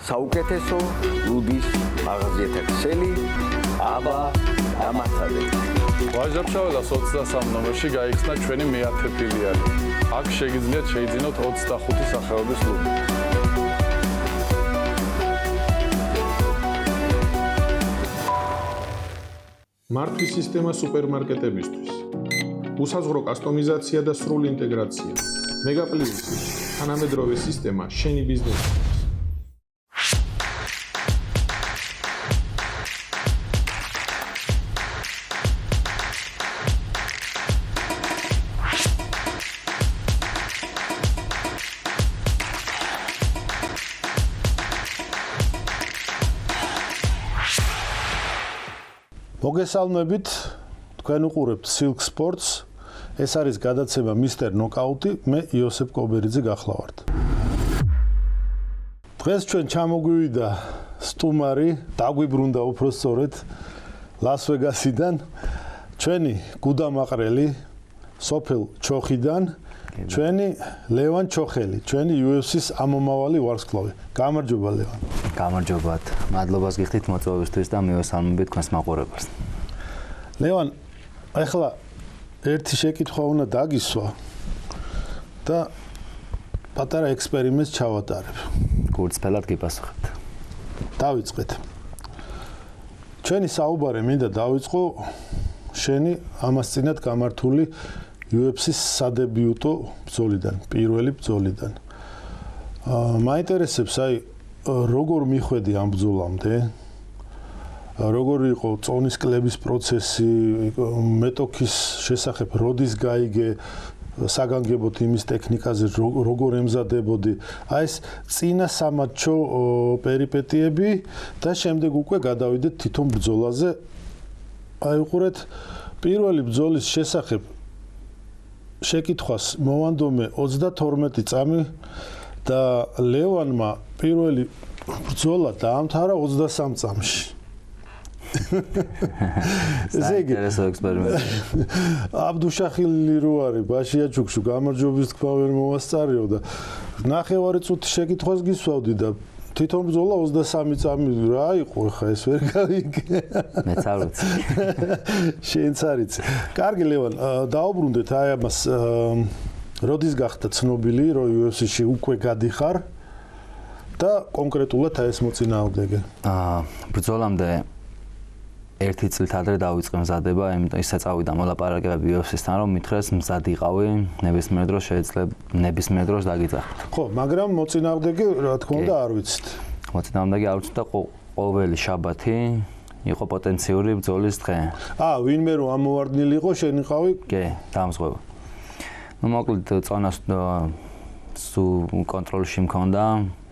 საუკეთესო ლუდის მაღაზიათა ქსელი აბა დამასწავლებელი. ვაჟაბშაველას 23 ნომერში გაიხსნა ჩვენი მე-10 ფილიალი. აქ შეგიძლიათ შეიძინოთ 25 სახეობის ლუდი. მართვის სისტემა სუპერმარკეტებისთვის. უსაზღვრო კასტომიზაცია და სრული ინტეგრაცია. მეგაპლუსი, თანამედროვე სისტემა შენი ბიზნესისთვის. მოგესალმებით, თქვენ უყურებთ Silk Sports. ეს არის გადაცემა Mr. Knockout-ი, მე იოსებ კობერიძე გახლავართ. დღეს ჩვენ ჩამოგვივიდა სტუმარი, დაგვიბრუნდა უფრო სწორედ ლას-ვეგასიდან, ჩვენი გუდამაყრელი სოფელ ჩოხიდან, ჩვენი ლევან ჩოხელი, ჩვენი UFC-ს ამომავალი ვარსკვლავი. გამარჯობა ლევან. გამარჯობათ. მადლობას გიხდით მოწვევისთვის და მივესალმებით თქვენს მაყურებელს. ლევან, ახლა ერთი შეკითხვა უნდა დაგისვა და პატარა ექსპერიმენტს ჩავატარებ. გულწრფელად გიპასუხებთ. დავიწყეთ. ჩვენი საუბარი მინდა დავიწყო შენი ამას წინათ გამართული UFC-ს სადებიუტო ბრძოლიდან, პირველი ბრძოლიდან. მაინტერესებს, როგორ მიხვედი ამ ბრძოლამდე? როგორ იყო წონის კლების პროცესი, მეტოქის შესახებ როდის გაიგე, საგანგებოდ იმის ტექნიკაზე როგორ ემზადებოდი? ეს წინა სამატჩო პერიპეტიები და შემდეგ უკვე გადავიდეთ თვითონ ბრძოლაზე. უყურეთ, პირველი ბრძოლის შესახებ შეკითხვას მოვანდომე 32 წამი და ლევანმა პირველი ბრძოლა დაამთავრა 23 წამში. საინტერესო ექსპერიმენტი. აბდუშახილი რო არის, ბაშიაჩუქში გამარჯვების თქვა ვერ მოვასწარიო და ნახევარი წუთი შეკითხვას გისვავდი და თვითონ ბრძოლა 23 წამი რა იყო ხა ეს ვერ გავიგე. მეც არ ვიცი. შენც არ იცი. კარგი ლევან, დაუბრუნდეთ ამას. როდის გახდა ცნობილი, რომ UFC-ში უკვე გადიხარ და კონკრეტულად ეს მოწინააღმდეგე? ბრძოლამდე ერთი წლით ადრე დავიწყე მზადება, იმიტომ ისე წავიდა მოლაპარაკებები UFC-სთან, რომ მითხრეს მზად იყავი, ნებისმიერ დროს შეიძლება ნებისმიერ დროს დაგიძახოთ. ხო, მაგრამ მოწინააღმდეგე რა თქმა უნდა არ ვიცით. მოწინააღმდეგე არ ვიცით და ყოველი შაბათი იყო პოტენციური ბრძოლის დღე. ვინმე რომ ამოვარდნილი იყო, შენ იყავი? კი, დამსღვევა. ნუ მოკლედ წონას კონტროლში მქონდა,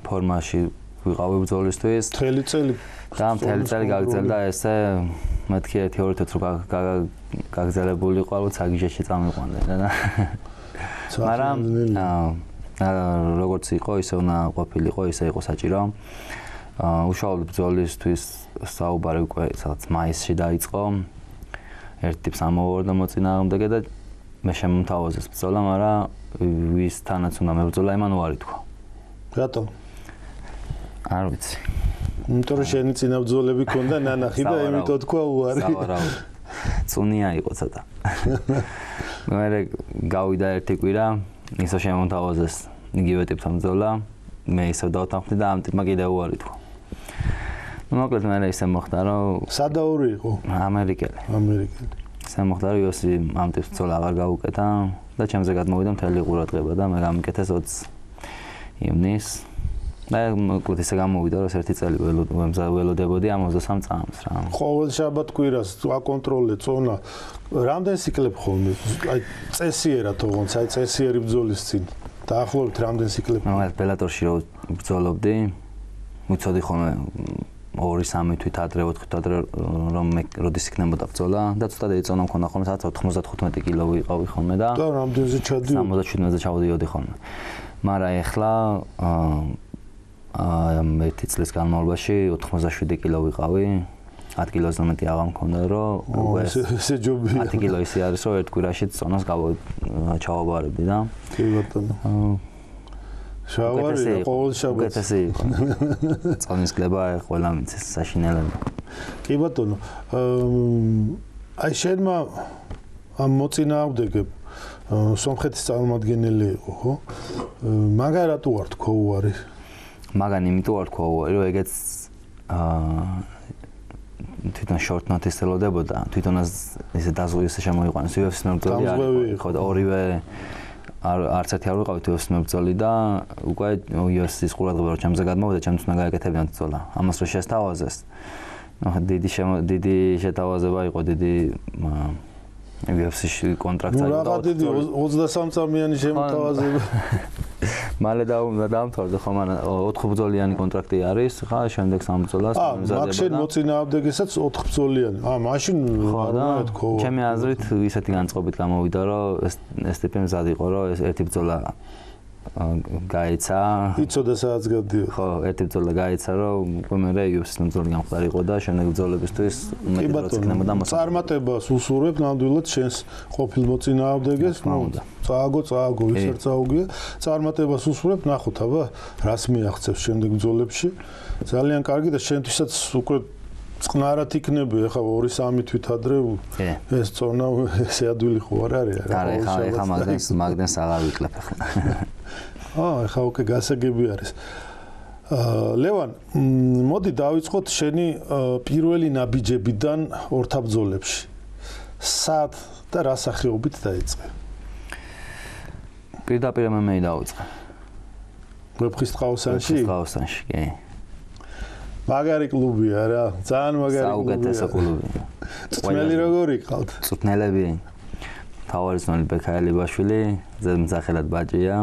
ფორმაში ვიყავი ბრძოლისთვის. მთელი წელი და მთელი წელი გაგრძელდა ესე მეთქი 1-2 თვით რო გაგრძელებული იყო, ალბათ საგიჟეში წამიყვანდა და მაგრამ როგორც იყო, ისე უნდა ყოფილიყო, ისე იყო საჭირო. უშუალოდ ბრძოლისთვის საუბარი უკვე სადაც მაისში დაიწყო. ერთ ტიპს ამოვარდა მოწინააღმდეგე და მე შემომთავაზეს ბრძოლა, მაგრამ ვისთანაც უნდა მებრძოლა, იმან უარი თქვა. რატო? არ ვიცი. იმიტომ რომ შენი წინა ბრძოლები ქონდა ნანახი და იმიტომ თქვა უარი. სავარაუდოდ. წუნია იყო ცოტა. მე გავიდა ერთი კვირა, ისო შემომთავაზეს იგივე ტიპთან ბრძოლა, მე ისევ დავთანხმდი და ამ ტიპმა კიდევ უარი თქვა. მოკლედ მე ისე მოხდა, რომ სადაური იყო? ამერიკელი. ისე მოხდა, რომ UFC ამ ტიპს ბრძოლა აღარ გაუკეთა და ჩემზე გადმოვიდა მთელი ყურადღება და მე გამიკეთეს 20 ივნისს. და მოკლედ ისე გამოვიდა, რომ ერთი წელი ველოდებოდი ამ 23 წამს რა. ყოველ შაბათ კვირას აკონტროლე წონა. რამდენ სიკლებ ხოლმე? წესიერად თողონც, წესიერი ბრძოლის წინ. დაახლოებით რამდენ სიკლებ? მე ბელატორში რო ბრძოლობდი, მიცოდი ხოლმე 2-3 თვით ადრე, 4 თვით ადრე რომ მე როდის იქნებოდა ბრძოლა და ცოტა წონა მქონდა ხოლმე, სადაც 95 კილო ვიყავი ხოლმე და რამდენზე ჩადიოდი? 77-ზე ჩავდიოდი ხოლმე. მაგრამ ეხლა ერთი წლის განმავლობაში 87 კილო ვიყავი, 10 კილოზე მეტი აღარ მქონდა, რომ უკვე ესე ჯობია. 10 კილო ისე არის, რომ ერთ კვირაში წონას ჩავაბარებდი და კი ბატონო. შავარია ყოველ შაბათს. უკეთესი იყო. წონის კლება ყველა მიცეს საშინელება. კი ბატონო, აი შენმა ამ მოწინააღმდეგე სომხეთის წარმომადგენელი იყო, ხო? მაგარი რატო არ თქვა უარი? მაგან იმიტომ არ თქვა უარი, რომ ეგეც თვითონ short notice ელოდებოდა, თვითონაც ესე დაზღვევი შემოიყვანეს UFC-ის მებრძოლი, ხო და ორივე არც ერთი არ ვიყავით UFC-ის მებრძოლი და უკვე UFC-ის ყურადღება რომ ჩემზე გადმოვიდა, ჩემს უნდა გაეკეთებინათ ბრძოლა. ამას რო შესთავაზეს. დიდი შეთავაზება იყო, დიდი UFC-ში კონტრაქტი აიღო. რა დიდი 23 წამიანი შემოთავაზება. მალე დაამთავრდა ხო მან 4 ბრძოლიანი კონტრაქტი არის, ხა შემდეგ 3 ბრძოლას მიზადება. მაგ შენ მოწინააღმდეგესაც 4 ბრძოლიანი. მაშინ რა თქო. ჩემი აზრით ისეთი განწყობით გამოვიდა, რომ ეს ტიპი მზად იყო, რომ ეს ერთი ბრძოლა გაიცა. იცოდა სადაც გადიოდა. ხო, ერთი ბრძოლა გაიცა, რომ უკვე მე UFC-ის ბრძოლა გამხდარიყო და შემდეგ ბრძოლებისთვის უმეტი დროც იქნებოდა მოსაწყობი. წარმატებას უსურვებ ნამდვილად შენს ყოფილ მოწინააღმდეგეს, წააგო, ის არ წაუგია. წარმატებას უსურვებ, ნახოთ აბა, რას მიაღწევს შემდეგ ბრძოლებში. ძალიან კარგი და შენთვისაც უკვე წყნარად იქნება, ახლა 2-3 თვით ადრე ეს წონა ესე ადვილი ხო არ არის? არა, მაგდენს აღარ ვიკლებ ახლა. ახლა უკვე გასაგები არის. ლევან, მოდი დავიწყოთ შენი პირველი ნაბიჯებიდან ორთაბრძოლებში. სად და რა სახეობით დაიწყე? პირდაპირ მე დავიწყე. ვეფხისტყაოსანში? ვეფხისტყაოსანში, კი. მაგარი კლუბია რა, ძალიან მაგარი კლუბია. საუკეთესო კლუბია. წვნელი როგორი იყავთ? წვნელები. თავარიზნული ბექაელიაშვილი, ზემძახელად ბაჭია,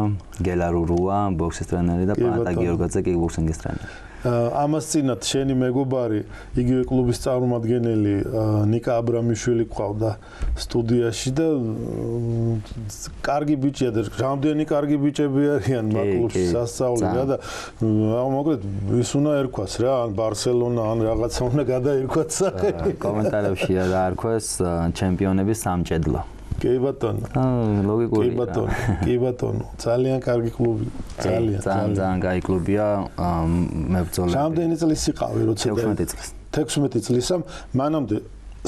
გელარურუა, ბოქსის ტრენერი და პანატა გიორგაძე კიკბოქსინგის ტრენერი. ამას წინათ შენი მეგობარი, იგივე კლუბის წარმომადგენელი ნიკა აბრამიშვილი ყავდა სტუდიაში და კარგი ბიჭია და რამდენი კარგი ბიჭები არიან მაგ კლუბში სასწაული და მოკლედ ის უნდა ერქვას რა, ან ბარსელონა, ან რაღაცა უნდა გადაერქვათ სახელი. კომენტარებში დაარქვეს ჩემპიონების სამჭედლო. კი ბატონო. ლოგიკური. კი ბატონო. ძალიან კარგი κλუბი. ძალიან კარგი კლუბია, მებრძოლები. რამდენი წლის იყავი, როცა 16 წლის. 16 წლისამ მანამდე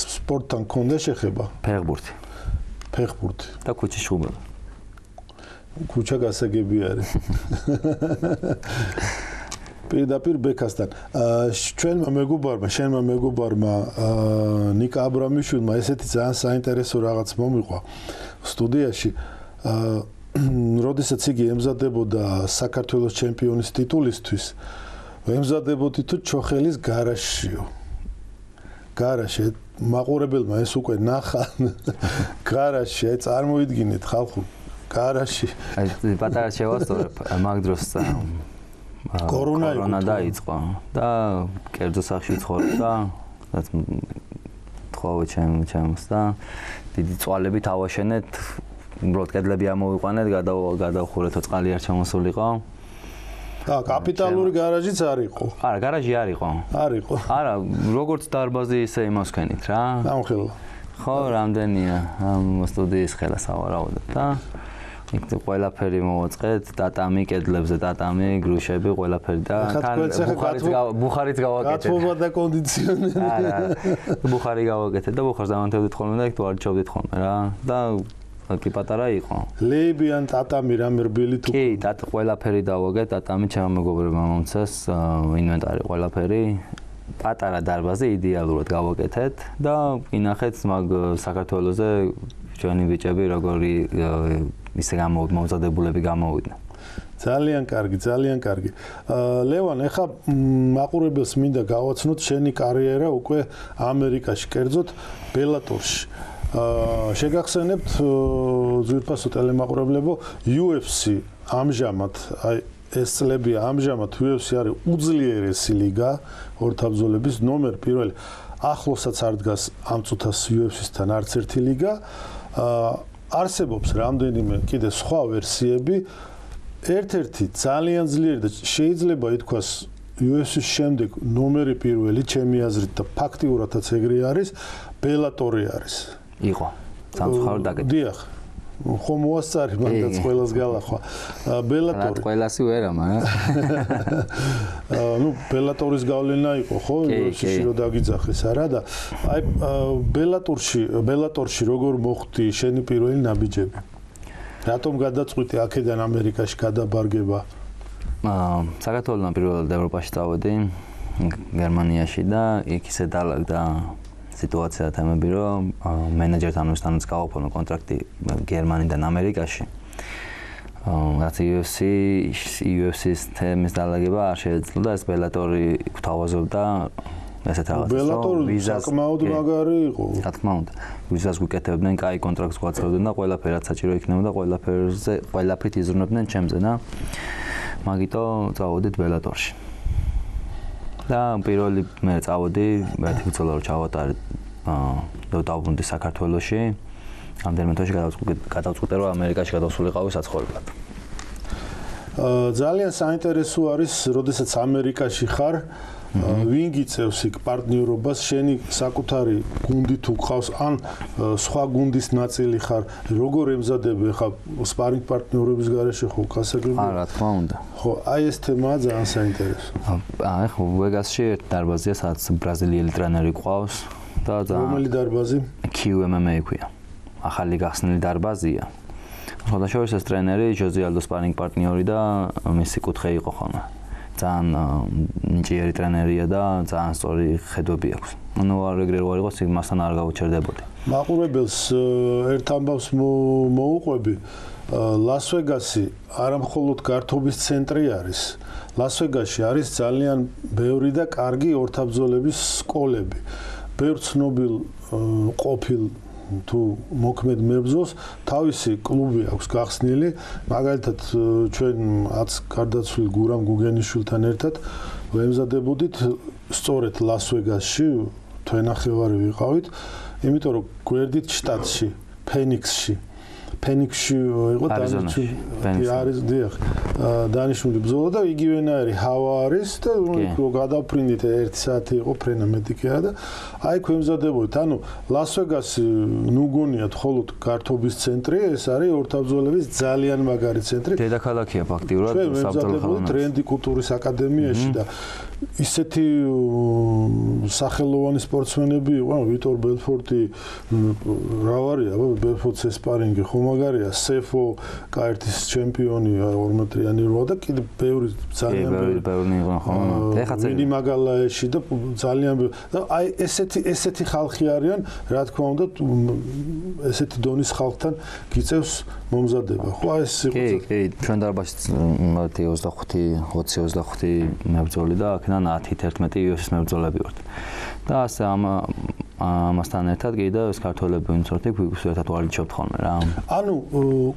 სპორტთან ქონდა შეხება? ფეხბურთი. და ქუჩის შუბება. ქუჩა გასაგები არის. პირდაპირ ბექასთან. შენმა მეგობარმა ნიკა აბრამიშვილმა ესეთი ძალიან საინტერესო რაღაც მომიყვა სტუდიაში. როდესაც იგი ემზადებოდა საქართველოს ჩემპიონის ტიტულისთვის, ემზადებოდი თუ ჩოხელის გარაჟშიო. გარაჟში მაყურებელმა ეს უკვე ნახა. გარაჟში, აი წარმოიდგინეთ ხალხო, გარაჟში. აი პატარა შევასწორებ მაგ დროს კორონა დაიწყო და კერძო სახლში ცხოვრობდა, რაც თხოვე ჩემს და დიდი წვალებით ავაშენეთ, უბრალოდ კედლები ამოვიყვანეთ, გადავხურეთო წყალი არ ჩამოსულიყო. კაპიტალური გარაჟიც არ იყო. არა, გარაჟი არ იყო. არა, როგორც დარბაზი ისე იმას ვქენით რა. ამხელა. ხო, რამდენია ამ სტუდიის ხელა სავარაუდოდ და იქ ყველაფერი მოვაწყეთ, ტატამი, კედლებზე ტატამი, გრუშები, ყველაფერი და ბუხარიც გავაკეთეთ. გათბობა და კონდიციონერი. არა, ბუხარი გავაკეთეთ და ბუხარს დავანთებდით ხოლმე და იქ თუ არ ჩავდით ხოლმე რა. და კი პატარა იყო. ლეიბი ან ტატამი რამე რბილი თუ? კი, ყველაფერი დავაგეთ, ტატამი ჩემმა მეგობრებმა მომცეს, ინვენტარი ყველაფერი. პატარა დარბაზი იდეალურად გავაკეთეთ და ინახეთ მაგ საქართველოზე ჩვენი ბიჭები როგორი ისე მომზადებულები გამოვიდნენ. ძალიან კარგი. ლევან, ეხა მაყურებელს მინდა გავაცნოთ შენი კარიერა უკვე ამერიკაში, კერძოდ ბელატორში. შეგახსენებთ ძვირფასო ტელემაყურებლებო, UFC ამჟამად, აი ეს წლებია ამჟამად UFC არის უძლიერესი ლიგა ორთაბრძოლების ნომერ პირველი. ახლოსაც არ დგას ამ წუთას UFC-სთან არც ერთი ლიგა. არსებობს რამდენიმე კიდე სხვა ვერსიები. ერთ-ერთი ძალიან ძლიერი და შეიძლება ითქვას UFC-ის შემდეგ ნომერი პირველი ჩემი აზრით და ფაქტიურადაც ეგრე არის, ბელატორი არის. იყო. სამწუხაროდ დაკეტა. დიახ. ხომ მოასწარი მანდაც ყველას გალახვა. ბელატორი. ყველასი ვერა, მაგრამ ნუ ბელატორის გავლენა იყო, ხო? UFC-ში რო დაგიძახეს არა და აი ბელატორში როგორ მოხდი შენი პირველი ნაბიჯები? რატომ გადაწყვიტე აქედან ამერიკაში გადაბარგება? საქართველოსთან პირველად ევროპაში წავედი, გერმანიაში და იქ ისე დალაგდა სიტუაცია თემები, რომ მენეჯერთან უსტანაც გავაფორმე კონტრაქტი გერმანიდან ამერიკაში. რაც UFC-ის თემის დალაგება არ შეეძლო და ეს ბელატორი გვთავაზობდა ესეთ რაღაცას. ბელატორი საკმაოდ მაგარი იყო. რა თქმა უნდა, ვიზას გვიკეთებდნენ, კაი კონტრაქტს გვაცხებდნენ და ყველაფერად საჭირო იქნებოდა ყველაფრით იზრუნებდნენ ჩემზე და მაგიტო წავედით ბელატორში. და პირველი მე წავედი, მეთქი ბრძოლა რო ჩავატარე და დავბრუნდი საქართველოში. ამდენიმე თვეში გადავწყვიტე რომ ამერიკაში გადავსულიყავი საცხოვრებლად. ძალიან საინტერესო არის, როდესაც ამერიკაში ხარ, ვინ გიწევს იქ პარტნიორობას, შენი საკუთარი გუნდი თუ ყავს, ან სხვა გუნდის ნაწილი ხარ, როგორ ემზადები ხა სპარინგ პარტნიორების გარეშე ხო გასაგები? რა თქმა უნდა. ხო, აი ეს თემაა ძალიან საინტერესო. ხო, ვეგასში ერთ დარბაზია, სადაც ბრაზილიელი ტრენერი ყავს და რომელი დარბაზი? QMMA ქვია. ახალი გახსნილი დარბაზია. შესაძლოა ეს ტრენერი ჟოზე ალდო სპარინგ პარტნიორი და მისი კუთხე იყო ხოლმე. ძალიან ნიჭიერი ტრენერია და ძალიან სწორი ხედვები აქვს. ანუ რეგრე რო არ იყოს, მასთან არ გავუჩერდებოდი. მაყურებელს ერთ ამბავს მოუყვები. ლას-ვეგასი არა მხოლოდ გართობის ცენტრი არის. ლას-ვეგასში არის ძალიან ბევრი და კარგი ორთაბრძოლების სკოლები. ბევრ ცნობილ ყოფილ თუ მოქმედ მებრძოლს თავისი კლუბი აქვს გახსნილი, მაგალითად ჩვენ 10 გარდაცვლილ გურამ გუგენიშვილთან ერთად ვემზადებოდით სწორედ ლას-ვეგასში, თვენახევარი ვიყავით, იმიტომ რომ გვერდით შტატში, ფენიქსში იყო დანიშნული ბრძოლა და იგივენაირი ჰავა არის და რო გადავფრინდით 1 საათი იყო ფრენა მედიკეა და აი ქვემზადებოდით. ანუ ლას-ვეგასი ნუ გონიათ მხოლოდ გართობის ცენტრი, ეს არის ორთაბრძოლების ძალიან მაგარი ცენტრი. დედაქალაქია ფაქტიურად საბრძოლო ხელოვნების. ტრენდი კულტურის აკადემიაში და ისეთი სახელოვანი სპორტსმენები იყო, ვიტორ ბელფორტი, რა ვარია, ბელფორტს ესპარინგი ხო მაგარია, სეფო კაერთის ჩემპიონი 40-იანი როა და კიდე ბევრი ძალიან ბევრი იყო ხო. ვინი მაგალაეში და ძალიან და აი ესეთი ხალხი არიან, რა თქმა უნდა, ესეთი დონის ხალხთან გიწევს მომზადება. ხო აი ეს იყო. კი, ჩვენ დარბაზში 20-25 მებრძოლი და აქედან 10-11 UFC-ის მებრძოლები ვართ. და ასე ამასთან ერთად კიდევ ეს ქართველები ვინც ვართ, იქ ერთად ვარჯიშობთ ხოლმე რა. ანუ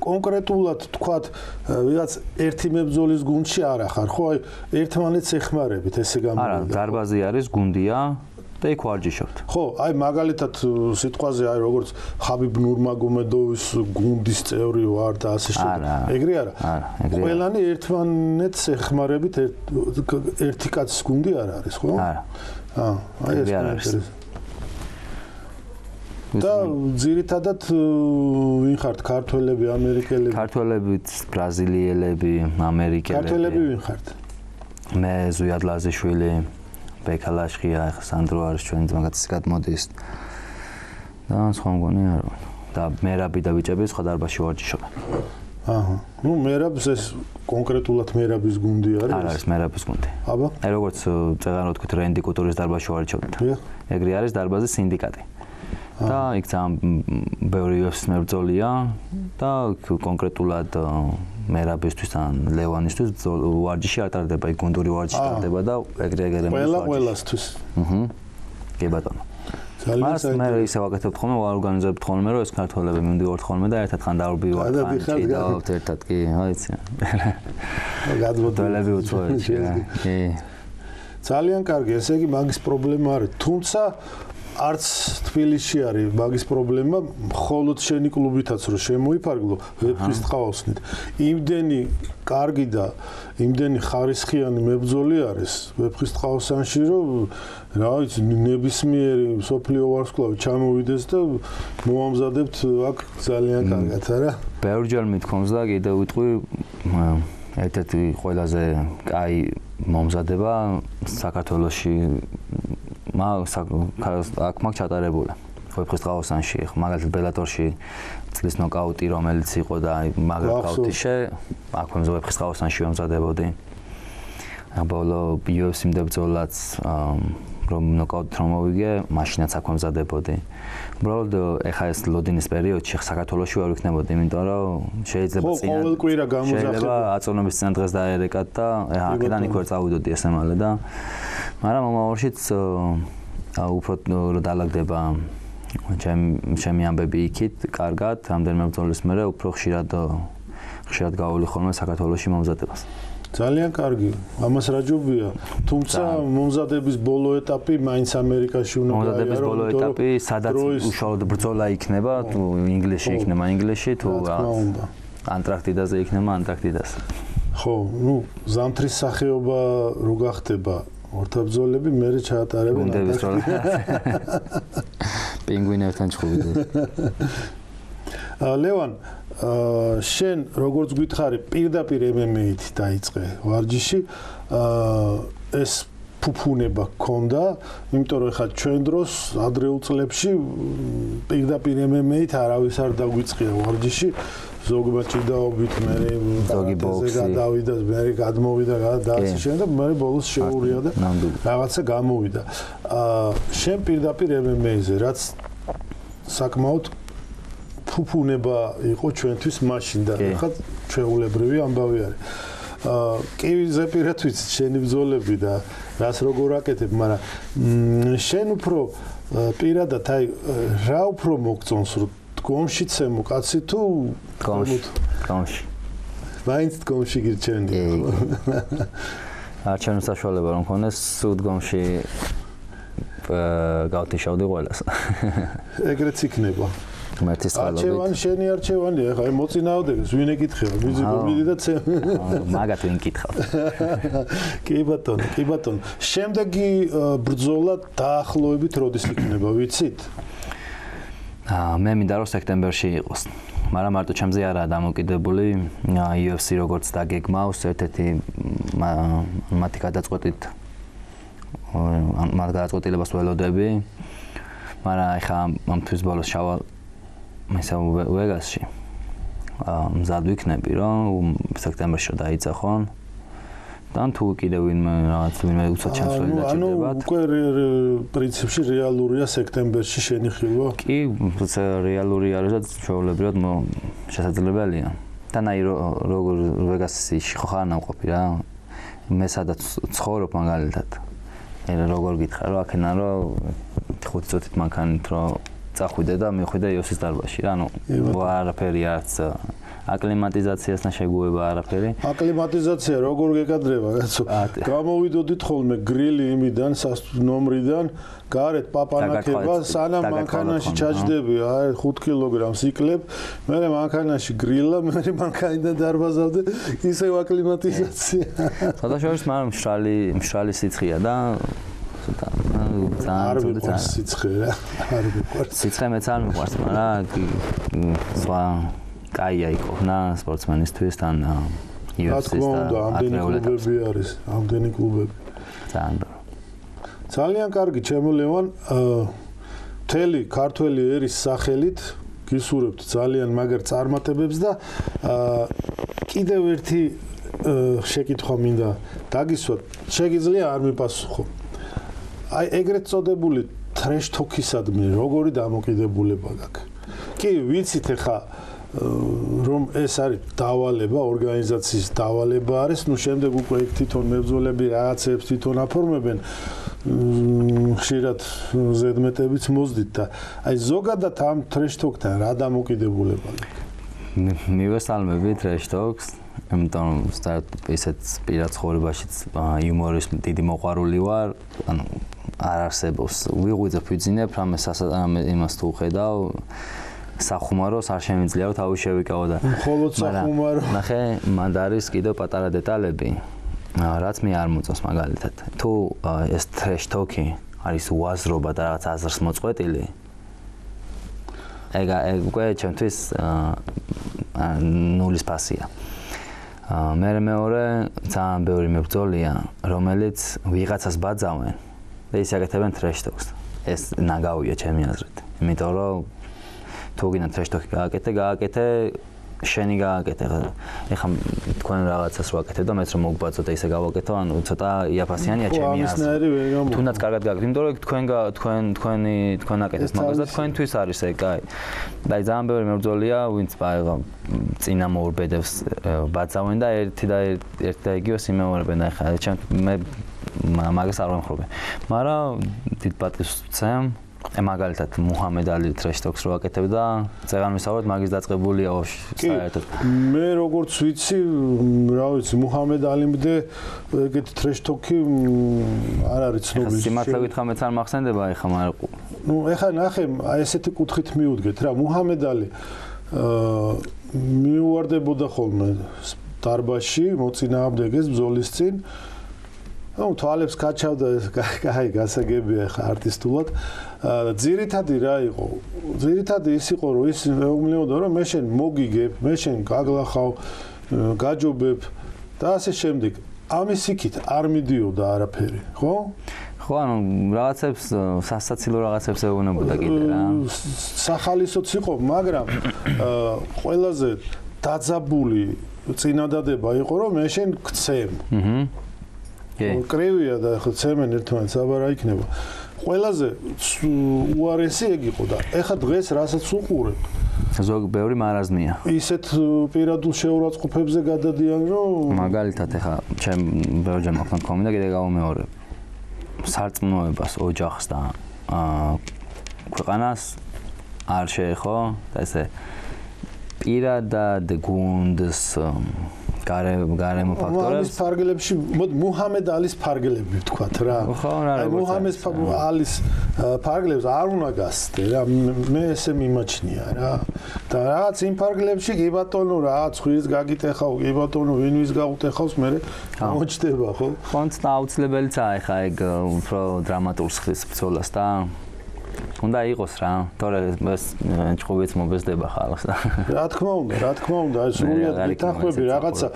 კონკრეტულად თქვათ, ვიღაც ერთი მებრძოლის გუნდში არ ახარ, ხო? აი ერთმანეთს ეხმარებით, ესე გამოვიდა. არა, დარბაზი არის, გუნდია და იქ ვარჯიშობთ. ხო, აი მაგალითად სიტყვაზე აი როგორც ხაბიბ ნურმაგომედოვის გუნდის წევრი ვარ და ასე შემდეგ. ეგრე არა? არა, ეგრე. ყველანი ერთმანეთს ეხმარებით, ერთი კაცის გუნდი არ არის, ხო? არა. აი ეს არის. და ძირითადად ვინ ხართ? ქართველები, ამერიკელები? ქართველები, ბრაზილიელები, ამერიკელები. ქართველები ვინ ხართ? მე ზუიად ლაზიშვილი, ბექა ლაშხია, ახლა სანდრო არის ჩვენი მაგათი გადმოდის. და სხვა მგონი არ ვარ. და მერაბი და ბიჭები სხვა დარბაზში ვარჯიშობენ. აჰა. ნუ მერაბს ეს კონკრეტულად მერაბის გუნდი არის? არ არის მერაბის გუნდი. აბა. აი როგორც წეგან რო თქვით რენდი კულტურის დარბაზში ვარჯიშობთ. ეგრე არის დარბაზის სინდიკატი. და იქ ძალიან ბევრი UFC-ის მებრძოლია და კონკრეტულად მერაბისთვის ან ლევანისთვის ვარჯიში არ ტარდება, იქ გუნდური ვარჯიში ტარდება და ეგრე ყველასთვის. კი ბატონო. მას მე ისე ვაკეთებ ხოლმე, ვაორგანიზებ ხოლმე, რომ ეს ქართველები მივდივართ ხოლმე და ერთად ხან დავბივართ, ჭიდავთ ერთად, კი, აიცი. გადმოდელები უწევთ, კი. ძალიან კარგი, ესე იგი მაგის პრობლემა არის. თუმცა არც თბილისში არის მაგის პრობლემა, მხოლოდ შენი კლუბითაც რომ შემოიფარგლო ვეფხის ტყაოსნით. იმდენი კარგი და იმდენი ხარისხიანი მებრძოლი არის ვეფხის ტყაოსანში, რომ რა ვიცი, ნებისმიერი სოფლიო ვარსკვლავი ჩამოვიდეს და მოამზადებთ აქ ძალიან კარგად, არა? ბევრჯერ მithქვამს და კიდევ ვიტყვი ერთ-ერთი ყველაზე კაი მომზადება საქართველოში აქ მაგ ჩატარებული ვეფხის ტყაოსანში მაგალითად ბელატორში წლის ნოკაუტი რომელიც იყო და მაგ ნოკაუტიში აქ ვეფხის ტყაოსანში ვემზადებოდი ბოლო UFC-მდე ბრძოლაც რომ ნოკაუტით რომ მოვიგე მაშინაც აქ ვემზადებოდი უბრალოდ ეხა ეს ლოდინის პერიოდში საქართველოში ვერ ვიქნებოდი იმიტომ რომ შეიძლება შეიძლება აწონების წინა დღეს დაერეკათ და აქედან იქ ვერ წავიდოდი ესე მალე და მაგრამ მომავალშიც უფრო რომ დაალაგდება ჩემი ამბები იქით კარგად რამდენიმე ბრძოლის მერე უფრო ხშირად გავული ხოლმე საქართველოში მომზადებას ძალიან კარგი. ამას რა ჯობია. თუმცა მომზადების ბოლო ეტაპი მაინც ამერიკაში უნდა გაიარო. მომზადების ბოლო ეტაპი, სადაც უშუალოდ ბრძოლა იქნება, თუ ინგლისში იქნება ინგლისში, თუ ანტარქტიდაზე იქნება ანტარქტიდაზე. ხო, ნუ ზამთრის სახეობა რო გახდება ორთაბრძოლები, მერე ჩაატარებენ პინგვინებთან ჩხუბით. ლევან შენ როგორც გითხარი პირდაპირ MMA-ით დაიწყე ვარჯიში ეს ფუფუნება გქონდა იმიტომ რომ ხა ჩვენ დროს ადრეულ წლებში პირდაპირ MMA-ით არავის არ დაგვიწყია ვარჯიში ზოგმა ჭიდაობით მე გადავიდა მე გადმოვიდა და ასე შემდეგ მე ბოლოს შეურია და რაღაცა გამოვიდა შენ პირდაპირ MMA-ზე რაც საკმაოდ ფუფუნება იყო ჩვენთვის მაშინ და ხა ჩვეულებრივი ამბავი არის. კი ზეპირად ვიცი შენი ბრძოლები და რას როგორ აკეთებ, მაგრამ შენ უფრო პირადად აი რა უფრო მოგწონს რომ დგომში ცემო კაცი თუ დგომში. მაინც დგომში გირჩენდი. არჩევნის საშუალება რომ მქონდეს სულ დგომში გავთიშავდი ყველას. ეგრეც იქნება. არჩევანი შენი არჩევანია ხა მოწინააღმდეგეს ვინ ეკითხება ვიზიგი და მაგათ ვინ კითხავს კი ბატონო შემდეგი ბრძოლა დაახლოებით როდის იქნება ვიცით მე მინდა რომ სექტემბერში იყოს მაგრამ მარტო ჩემზე არაა დამოკიდებული UFC როგორც დაგეგმავს ერთ-ერთი მათი გადაწყვეტით მათ გადაწყვეტილებას ველოდები მაგრამ ეხა ამ თვის ბოლოს შავალ მისა ვეგასში მზად ვიქნები რომ სექტემბერში დაიწყონ და თუ კიდევ ვინმე უცად ჩასვლელი დაჭირდებათ ანუ უკვე პრინციპში რეალურია სექტემბერში შენი ხილვა კი რეალური არის და ჩვეულებრივად შესაძლებელია თანაი როგორ ვეგასში ხო ხარ ნამყოფი რა მე სადაც ცხოვრობ მაგალითად როგორ გითხრა რომ აქედან რომ 5 წუთით მანქანით რომ წახვიდე და მიხვიდე იოსის დარბაზში რა ანუ არაფერი არც აკლიმატიზაციასთან შეგუება არაფერი აკლიმატიზაცია როგორ გეკადრება კაცო გამოვიდოდით ხოლმე გრილი იმიდან ნომრიდან გარეთ პაპანაკება სანამ მანქანაში ჩაჯდები აი 5 კილოგრამს იკლებ მე მანქანაში გრილა მე მანქანიდან დარბაზავდე ისევ აკლიმატიზაცია სადაშორის მაგრამ მშრალი სიცხეა და ძალიან სიცხე რა არ მიყვარს სიცხე მეც არ მიყვარს მაგრამ სხვა კაია იქონა სპორტსმენისთვის თან UFC-ს და ამდენი არის ამდენი კლუბები ძალიან კარგი ჩემო ლევან მთელი ქართველი ერის სახელით გისურვებთ ძალიან მაგარ წარმატებებს და კიდევ ერთი შეკითხვა მინდა დაგისვათ შეგიძლია არ მიპასუხო აი ეგრეთ წოდებული ტრეშ თოქისადმი როგორი დამოკიდებულება გაქვს კი ვიცით ხა რომ ეს არის დავალება ორგანიზაციის დავალება არის ნუ შემდეგ უკვე იქ თვითონ მებრძოლები რაღაცებს თვითონ აფორმებენ ხშირად ზედმეტებიც მოძდით და აი ზოგადად ამ ტრეშ თოქთან რა დამოკიდებულება გაქვს მივესალმები ტრეშ თოქს იმიტომ ისეთ პირად ცხოვრებაშიც იუმორის დიდი მოყვარული ვარ ანუ არ არსებობს. ვიღვიძებ, ვიძინებ, რამე იმას თუ ხედავ, სახუმაროს არ შემიძლია რომ თავი შევიკავო და მხოლოდ სახუმარო. ნახე, მანდ არის კიდევ პატარა დეტალები, რაც მე არ მოწონს მაგალითად. თუ ეს trash talk-ი არის უაზრობა და რაღაც აზრს მოწყვეტილი, ეგ უკვე ჩემთვის ნულის ფასია. მეორე ძალიან ბევრი მებრძოლია, რომელიც ვიღაცას ბაძავენ და ის აკეთებენ trash talk-ს. ეს ნაგავია ჩემი აზრით. იმიტომ რომ თუ გინდა trash talk-ი გააკეთე, შენი გააკეთე. ეხლა თქვენ რაღაცას ვაკეთებ და მეც რომ მოგბაძო და ისე გავაკეთო, ანუ ცოტა იაფასიანია ჩემი აზრით. თუნდაც კარგად გააკეთე, იმიტომ რომ თქვენ აკეთეთ მაგას და თქვენთვის არის ეგ, აი. და ძალიან ბევრი მებრძოლია, ვინც აიღო წინა მოურბედებს ბაძავენ და ერთი და იგივეს იმეორებენ. აი ხა მე მაგას არ ვემხრობე. მაგრამ დიდ პატივს ვცემ მაგალითად მუჰამედ ალი trash talk-ს რო აკეთებდა, წეგან ვისაუბრეთ მაგის დაწყებულია საერთოდ. მე როგორც ვიცი, რა ვიცი, მუჰამედ ალიმდე ეგეთი trash talk-ი არ არის ცნობილი. სიმართლე გითხრა მეც არ მახსენდება ეხა, მაგრამ ნუ ეხა ნახე, აი ესეთი კუთხით მივუდგეთ რა, მუჰამედ ალი მიუვარდებოდა ხოლმე დარბაზში, მოწინააღმდეგეს ბრძოლის წინ. ну თვალებს გაჩავდა ეს კაი გასაგებია ხა არტისტულად ძირითადი რა იყო ძირითადი ის იყო რომ ის მეუბნებოდა რომ მე შენ მოგიგებ მე შენ გაგლახავ გაჯობებ და ასე შემდეგ ამის იქით არ მიდიოდა არაფერი ხო ხო ანუ რაღაცებს სასაცილო რაღაცებს ეუბნებოდა კიდე რა სახალისოც იყო მაგრამ ყველაზე დაძაბული წინადადება იყო რომ მე შენ გცემ კრივია და ხო ცემენ ერთმანეთს აბა რა იქნება ყველაზე უარესი ეგ იყო და ეხა დღეს რასაც უყურებ ზოგ ბევრი მარაზმია ისეთ პირადულ შეურაცხყოფებზე გადადიან რომ მაგალითად ეხა ჩემ ბევრჯერ მაქვს კომენტა კიდე გავუმეორებ სარწმუნოებას ოჯახს და ქვეყანას არ შეეხო და ესე პირადად გუნდს გარემო ფაქტორებს ფარგლებში მუჰამედ ალის ფარგლები ვთქვათ რა აი მუჰამედ ალის ფარგლებს არ უნდა გასცდე რა მე ესე მიმაჩნია რა და რაღაც იმ ფარგლებში კი ბატონო რაღაც ხვის გაგიტეხავ კი ბატონო ვინვის გაუტეხავს მე გამოჩდება ხო ხონც და აუცილებელია ეხა ეგ უფრო დრამატულ ხის ბრძოლას და უნდა იყოს რა, თორე ეს ჭყობიც მობეზდება ხალხს და რა თქმა უნდა, აი სულიად მითახვები რაღაცა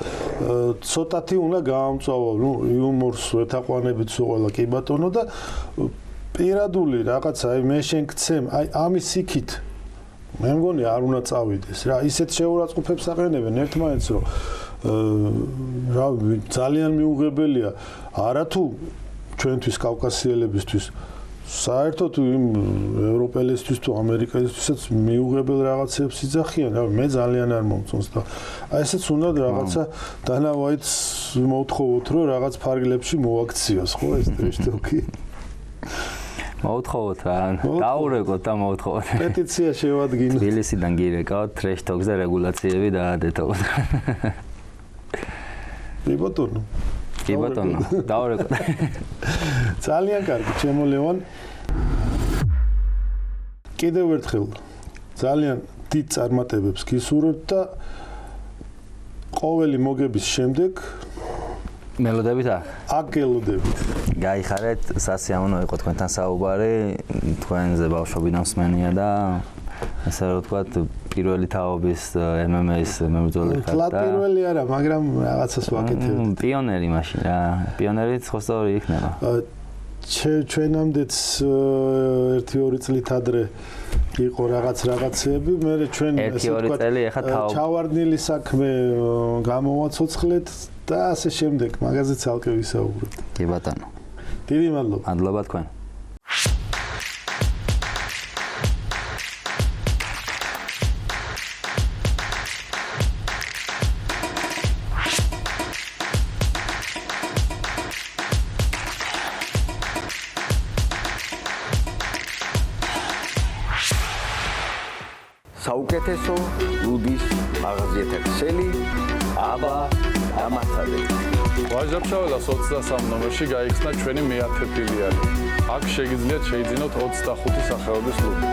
ცოტათი უნდა გაამწვავა, ნუ იუმორს ვეთაყვანებით სულ ყველა კი ბატონო და პირადული რაღაცა აი მე შენ გცემ, აი ამის იქით მე მგონი არ უნდა წავიდეს რა, ისეთ შეურაცხყოფებს აყენებენ ერთმანეთს რომ რა ძალიან მიუღებელია არათუ ჩვენთვის კავკასიელებისთვის საერთოდ იმ ევროპელისთვის თუ ამერიკელისთვისაც მიუღებელ რაღაცებს იძახიან, რა მე ძალიან არ მომწონს და აი ესეც უნდა რაღაცა დანავაიც მოვთხოვოთ რომ რაღაც ფარგლებში მოაქციოს ხო ეს ტრეშტოკი მოვთხოვოთ რა დაურეკოთ და მოვთხოვოთ პეტიცია შევადგინოთ თბილისიდან გირეკავთ ტრეშტოკზე რეგულაციები დაადეთოთ კი ბატონო კი ბატონო, დაურეკოთ. ძალიან კარგი, ჩემო ლევან. კიდევ ერთხელ ძალიან დიდ წარმატებებს გისურვებ და ყოველი მოგების შემდეგ მელოდებით აგელოდებით. გაიხარეთ, სასიამოვნო იყო თქვენთან საუბარი, თქვენზე ბავშვობიდან მსმენია და ასე რომ ვთქვათ, პირველი თაობის MMA-ის მებრძოლი ხარ და პირველი არა, მაგრამ რაღაცას ვაკეთებ. პიონერი მაშინ რა. პიონერიც ხოსტორი იქნება. ჩვენამდეც 1-2 წლით ადრე იყო რაღაცეები, მე ჩვენ ასე ვთქვათ, ჩავარდნილი საქმე გამოვაცოცხლეთ და ასე შემდეგ, მაგაზე ცალკე ვისაუბროთ. კი ბატონო. დიდი მადლობა. მადლობა თქვენ. საუკეთესო ლუდის მაღაზიათა ქსელი აბა ამათადეთ. ვაჟა-ფშაველას 23 ნომერში გაიხსნა ჩვენი მე-10 ფილიალი. აქ შეგიძლიათ შეიძინოთ 25 სახეობის ლუპი.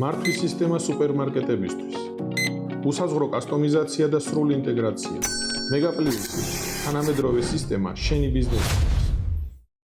მართვის სისტემა სუპერმარკეტებისთვის. უსაზღვრო კასტომიზაცია და სრული ინტეგრაცია. მეგაპლუსი თანამედროვე სისტემა შენი ბიზნესისთვის.